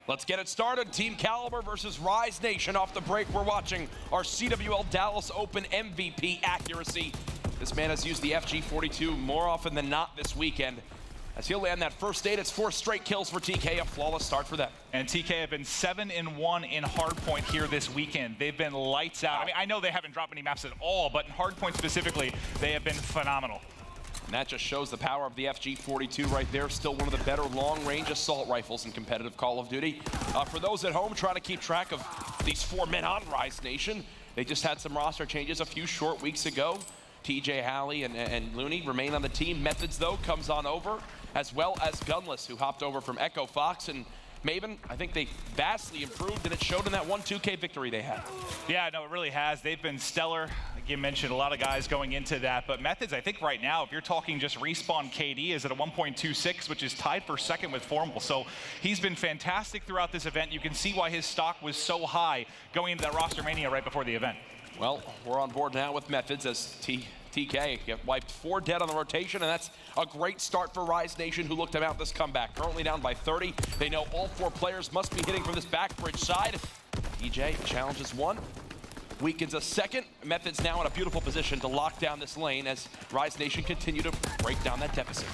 Let's get it started. Team Kaliber versus Rise Nation. Off the break, we're watching our CWL Dallas Open MVP accuracy. This man has used the FG42 more often than not this weekend. As he'll land that first date, it's 4 straight kills for TK, a flawless start for them. And TK have been 7-1 in hardpoint here this weekend. They've been lights out. I mean, I know they haven't dropped any maps at all, but in hardpoint specifically, they have been phenomenal. And that just shows the power of the FG42 right there. Still one of the better long-range assault rifles in competitive Call of Duty. For those at home trying to keep track of these 4 men on Rise Nation, they just had some roster changes a few short weeks ago. TJ, Halley, and Looney remain on the team. Methods, though, comes on over, as well as Gunless, who hopped over from Echo Fox. And Maven, I think they vastly improved, and it showed in that 1-2K victory they had. Yeah, no, it really has. They've been stellar. Like you mentioned, a lot of guys going into that. But Methods, I think right now, if you're talking just respawn KD, is at a 1.26, which is tied for second with Formal. So he's been fantastic throughout this event. You can see why his stock was so high going into that roster mania right before the event. Well, we're on board now with Methods as TK get wiped 4 dead on the rotation, and that's a great start for Rise Nation, who looked to mount this comeback. Currently down by 30. They know all 4 players must be hitting from this back bridge side. TJ challenges 1, weakens a 2nd. Methods now in a beautiful position to lock down this lane as Rise Nation continue to break down that deficit.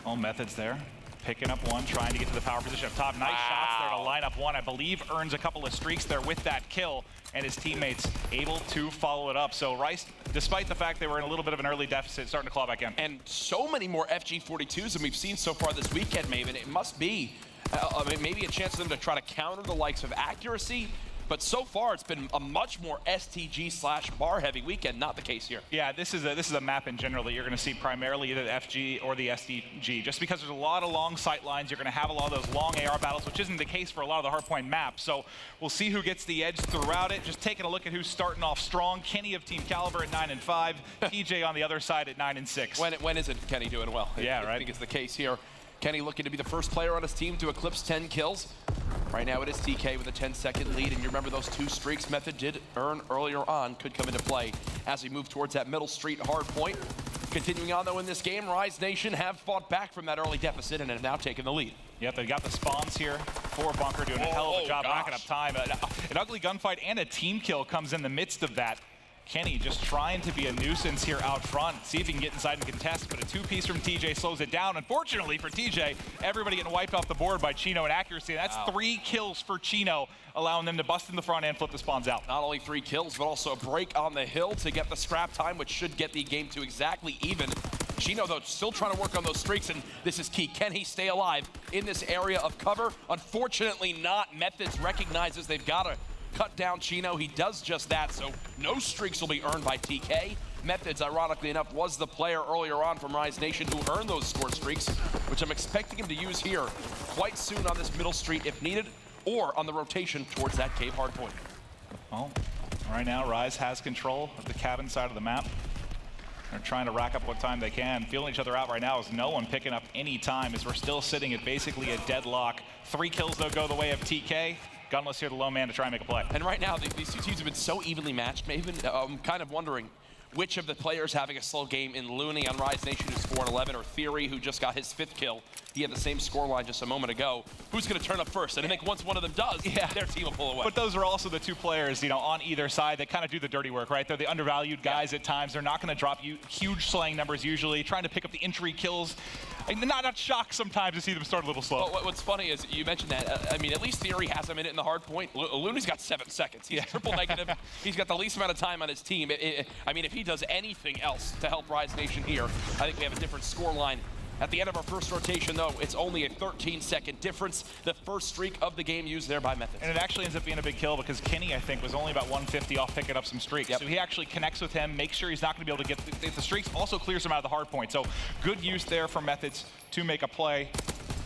All Methods there. Picking up 1, trying to get to the power position up top. Nice shots there to line up 1. I believe earns a couple of streaks there with that kill, and his teammates able to follow it up. So Rice, despite the fact they were in a little bit of an early deficit, starting to claw back in. And so many more FG42s than we've seen so far this weekend, Maven. It must be maybe a chance for them to try to counter the likes of accuracy. But so far, it's been a much more STG/bar heavy weekend. Not the case here. Yeah, this is a map in general that you're going to see primarily either the FG or the STG. Just because there's a lot of long sight lines, you're going to have a lot of those long AR battles, which isn't the case for a lot of the hardpoint maps. So we'll see who gets the edge throughout it. Just taking a look at who's starting off strong. Kenny of Team Kaliber at 9-5. TJ on the other side at 9-6. When isn't Kenny doing well? Yeah, right. I think it's the case here. Kenny looking to be the first player on his team to eclipse 10 kills. Right now it is TK with a 10-second lead, and you remember those 2 streaks Method did earn earlier on could come into play as we move towards that middle street hard point. Continuing on though in this game, Rise Nation have fought back from that early deficit and have now taken the lead. Yep, they've got the spawns here for Bunker, doing a hell of a job racking up time. An ugly gunfight and a team kill comes in the midst of that. Kenny just trying to be a nuisance here out front, see if he can get inside and contest, but a 2-piece from TJ slows it down. Unfortunately for TJ, everybody getting wiped off the board by Chino and accuracy. That's 3 kills for Chino, allowing them to bust in the front and flip the spawns out. Not only 3 kills, but also a break on the hill to get the scrap time, which should get the game to exactly even. Chino, though, still trying to work on those streaks, and this is key. Can he stay alive in this area of cover? Unfortunately not. Methods recognizes they've got to cut down Chino. He does just that, so no streaks will be earned by TK. Methods, ironically enough, was the player earlier on from Rise Nation who earned those score streaks, which I'm expecting him to use here quite soon on this middle street if needed, or on the rotation towards that cave hard point. Well, right now Rise has control of the cabin side of the map. They're trying to rack up what time they can. Feeling each other out right now is no one picking up any time as we're still sitting at basically a deadlock. 3 kills, though, go the way of TK. Gunless here, the lone man, to try and make a play. And right now, these 2 teams have been so evenly matched. Maven, I'm kind of wondering which of the players having a slow game in Looney on Rise Nation, who's 4-11, or Theory, who just got his 5th kill. He had the same scoreline just a moment ago. Who's going to turn up first? And I think once one of them does, their team will pull away. But those are also the 2 players, you know, on either side that kind of do the dirty work, right? They're the undervalued guys at times. They're not going to drop you huge slaying numbers usually, trying to pick up the entry kills. And not shocked sometimes to see them start a little slow. Well, what's funny is you mentioned that. I mean, at least Theory has a minute in the hard point. Looney's got 7 seconds. He's triple negative. He's got the least amount of time on his team. I mean, if he does anything else to help Rise Nation here, I think we have a different score line. At the end of our first rotation, though, it's only a 13-second difference. The first streak of the game used there by Methods. And it actually ends up being a big kill because Kenny, I think, was only about 150 off picking up some streaks. So he actually connects with him, makes sure he's not going to be able to get the streaks, also clears him out of the hard point. So good use there for Methods to make a play.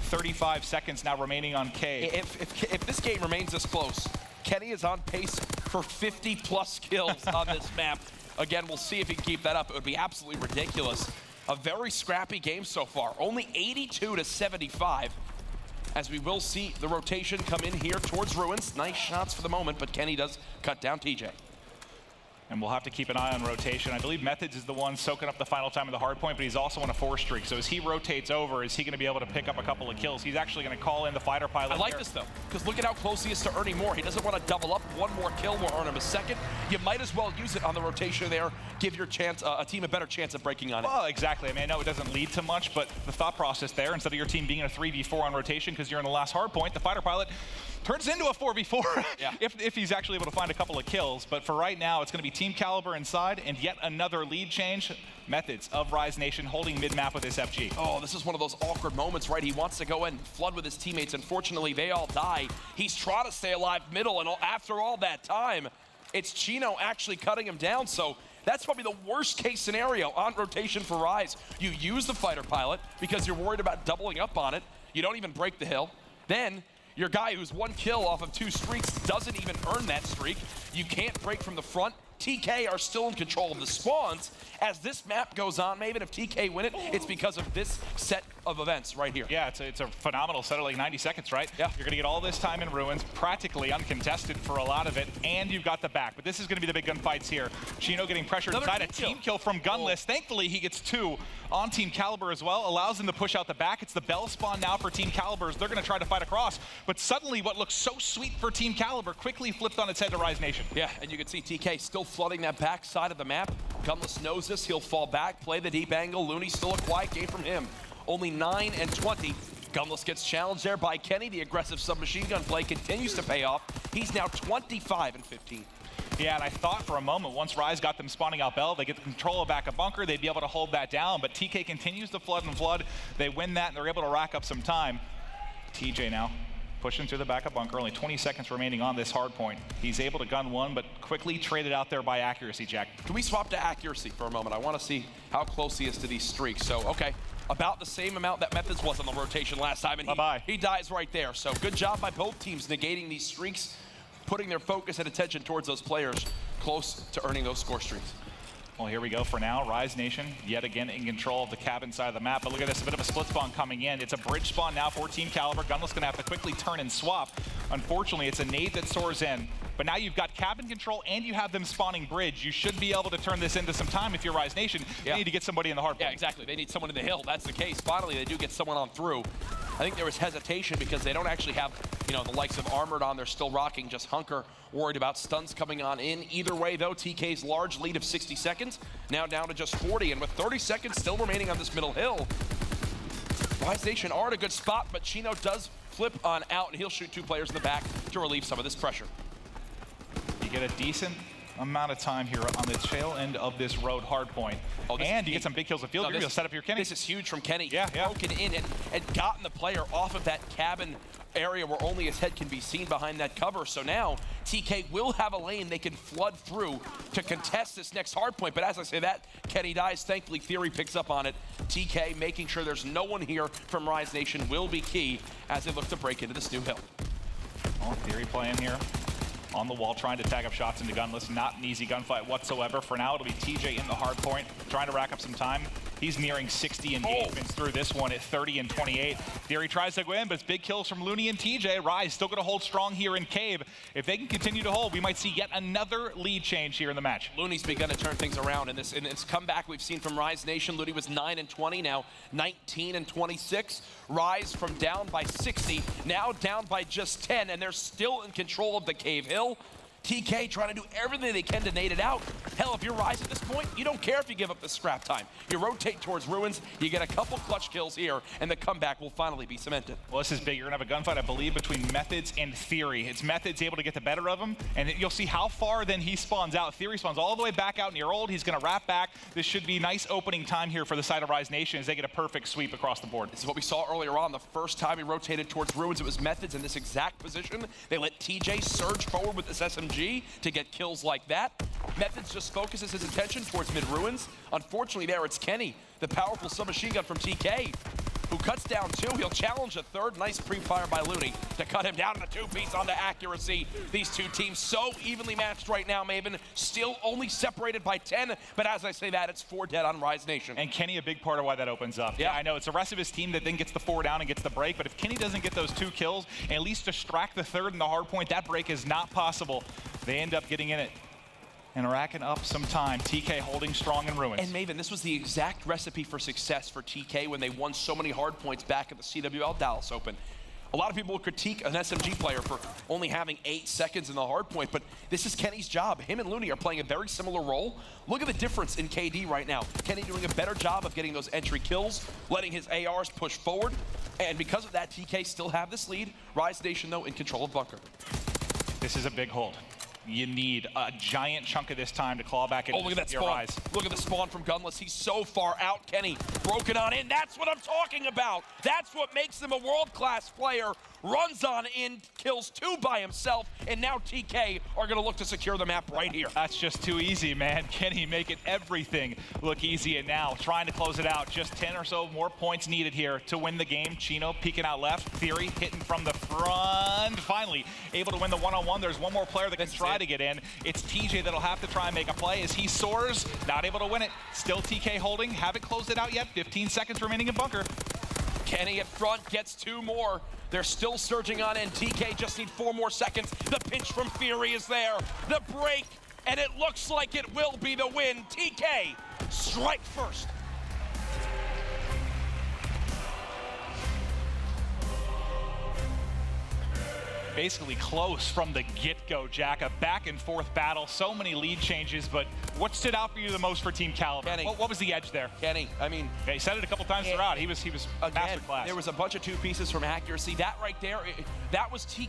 35 seconds now remaining on K. If this game remains this close, Kenny is on pace for 50-plus kills on this map. Again, we'll see if he can keep that up. It would be absolutely ridiculous. A very scrappy game so far. Only 82-75. As we will see the rotation come in here towards Ruins. Nice shots for the moment, but Kenny does cut down TJ. And we'll have to keep an eye on rotation. I believe Methods is the one soaking up the final time of the hard point, but he's also on a 4 streak. So as he rotates over, is he going to be able to pick up a couple of kills? He's actually going to call in the fighter pilot. I like this, though, because look at how close he is to earning more. He doesn't want to double up. One more kill will earn him a second. You might as well use it on the rotation there. Give your chance, a team a better chance of breaking on it. Well, exactly. I mean, I know it doesn't lead to much, but the thought process there, instead of your team being in a 3v4 on rotation because you're in the last hard point, the fighter pilot turns into a 4v4 yeah. if he's actually able to find a couple of kills. But for right now, it's going to be Team Kaliber inside, and yet another lead change. Methods of Rise Nation holding mid-map with this FG. Oh, this is one of those awkward moments, right? He wants to go in and flood with his teammates. Unfortunately, they all die. He's trying to stay alive middle, and after all that time, it's Chino actually cutting him down. So that's probably the worst case scenario on rotation for Rise. You use the fighter pilot because you're worried about doubling up on it. You don't even break the hill. Then your guy who's 1 kill off of 2 streaks doesn't even earn that streak. You can't break from the front. TK are still in control of the spawns. As this map goes on, Maven, if TK win it, it's because of this set of events right here. Yeah, it's a phenomenal set of like 90 seconds, right? Yeah. You're going to get all this time in Ruins, practically uncontested for a lot of it, and you've got the back. But this is going to be the big gunfights here. Chino getting pressured inside, a team kill from Gunless. Thankfully, he gets 2 on Team Kaliber as well, allows them to push out the back. It's the Bell spawn now for Team Kaliber. They're going to try to fight across, but suddenly what looks so sweet for Team Kaliber quickly flipped on its head to Rise Nation. Yeah, and you can see TK still flooding that back side of the map. Gunless knows this. He'll fall back, play the deep angle. Looney still a quiet game from him. Only 9 and 20. Gunless gets challenged there by Kenny. The aggressive submachine gun play continues to pay off. He's now 25 and 15. Yeah, and I thought for a moment, once Rise got them spawning out Bell, they get the control of back a bunker, they'd be able to hold that down. But TK continues to flood and flood. They win that, and they're able to rack up some time. TJ now pushing through the backup bunker, only 20 seconds remaining on this hard point. He's able to gun one, but quickly traded out there by accuracy, Jack. Can we swap to accuracy for a moment? I want to see how close he is to these streaks. So, okay, about the same amount that Methods was on the rotation last time, and he dies right there. So good job by both teams negating these streaks, putting their focus and attention towards those players close to earning those score streaks. Well, here we go for now. Rise Nation, yet again in control of the cabin side of the map. But look at this, a bit of a split spawn coming in. It's a bridge spawn now for Team Kaliber. Gunless gonna have to quickly turn and swap. Unfortunately, it's a nade that soars in. But now you've got cabin control and you have them spawning bridge. You should be able to turn this into some time if you're Rise Nation. You need to get somebody in the hard point. Yeah, exactly. They need someone in the hill. That's the case. Finally, they do get someone on through. I think there was hesitation because they don't actually have, you know, the likes of Armored on. They're still rocking just Hunker, worried about stuns coming on in. Either way, though, TK's large lead of 60 seconds, now down to just 40. And with 30 seconds still remaining on this middle hill, Rise Nation are at a good spot, but Chino does flip on out, and he'll shoot 2 players in the back to relieve some of this pressure. You get a decent amount of time here on the tail end of this road hard point. And you get some big kills of field. You're able to set up your Kenny. This is huge from Kenny. Yeah, Broken in and gotten the player off of that cabin area where only his head can be seen behind that cover. So now TK will have a lane they can flood through to contest this next hard point. But as I say that, Kenny dies. Thankfully, Theory picks up on it. TK making sure there's no one here from Rise Nation will be key as they look to break into this new hill. Well, Theory playing here on the wall, trying to tag up shots into Gunless. Not an easy gunfight whatsoever. For now, it'll be TJ in the hard point, trying to rack up some time. He's nearing 60 engagements through this one at 30 and 28. Theory tries to go in, but it's big kills from Looney and TJ. Rise still going to hold strong here in Cave. If they can continue to hold, we might see yet another lead change here in the match. Looney's begun to turn things around in this comeback we've seen from Rise Nation. Looney was 9 and 20, now 19 and 26. Rise from down by 60, now down by just 10, and they're still in control of the Cave Hill. TK trying to do everything they can to nade it out. Hell, if you're Rise at this point, you don't care if you give up the scrap time. You rotate towards Ruins, you get a couple clutch kills here, and the comeback will finally be cemented. Well, this is big. You're gonna have a gunfight, I believe, between Methods and Theory. It's Methods able to get the better of him, and you'll see how far then he spawns out. Theory spawns all the way back out near Old. He's gonna wrap back. This should be nice opening time here for the side of Rise Nation as they get a perfect sweep across the board. This is what we saw earlier on. The first time he rotated towards Ruins, it was Methods in this exact position. They let TJ surge forward with this SMG to get kills like that. Methods just focuses his attention towards mid-Ruins. Unfortunately there, it's Kenny, the powerful submachine gun from TK, who cuts down 2. He'll challenge a 3rd. Nice pre-fire by Looney to cut him down in a 2-piece onto accuracy. These two teams so evenly matched right now, Maven. Still only separated by 10, but as I say that, it's 4 dead on Rise Nation. And Kenny, a big part of why that opens up. Yeah, I know it's the rest of his team that then gets the 4 down and gets the break, but if Kenny doesn't get those 2 kills and at least distract the 3rd in the hard point, that break is not possible. They end up getting in it. and racking up some time. TK holding strong in ruins. And Maven, this was the exact recipe for success for TK when they won so many hard points back at the CWL Dallas Open. A lot of people will critique an SMG player for only having 8 seconds in the hard point, but this is Kenny's job. Him and Looney are playing a very similar role. Look at the difference in KD right now. Kenny doing a better job of getting those entry kills, letting his ARs push forward, and because of that, TK still have this lead. Rise Nation, though, in control of bunker. This is a big hold. You need a giant chunk of this time to claw back into look at that your spawn. Rise. Look at the spawn from Gunless. He's so far out, Kenny. Broken on in. That's what I'm talking about. That's what makes him a world-class player. Runs on in, kills 2 by himself, and now TK are going to look to secure the map right here. That's just too easy, man. Kenny making everything look easy, and now trying to close it out. Just 10 or so more points needed here to win the game. Chino peeking out left. Theory hitting from the front. Finally able to win the one-on-one. There's one more player that can try to get in. It's TJ that'll have to try and make a play as he soars. Not able to win it. Still TK holding. Haven't closed it out yet. 15 seconds remaining in bunker. Kenny at front gets 2 more. They're still surging on in. TK just need 4 more seconds. The pinch from Fury is there. The break, and it looks like it will be the win. TK, strike first. Basically close from the get-go, Jack. A back-and-forth battle, so many lead changes, but what stood out for you the most for Team Kaliber? Kenny. What was the edge there? Kenny, I mean... Yeah, he said it a couple times throughout. He was again, masterclass. There was a bunch of 2 pieces from accuracy. That right there, that was TK.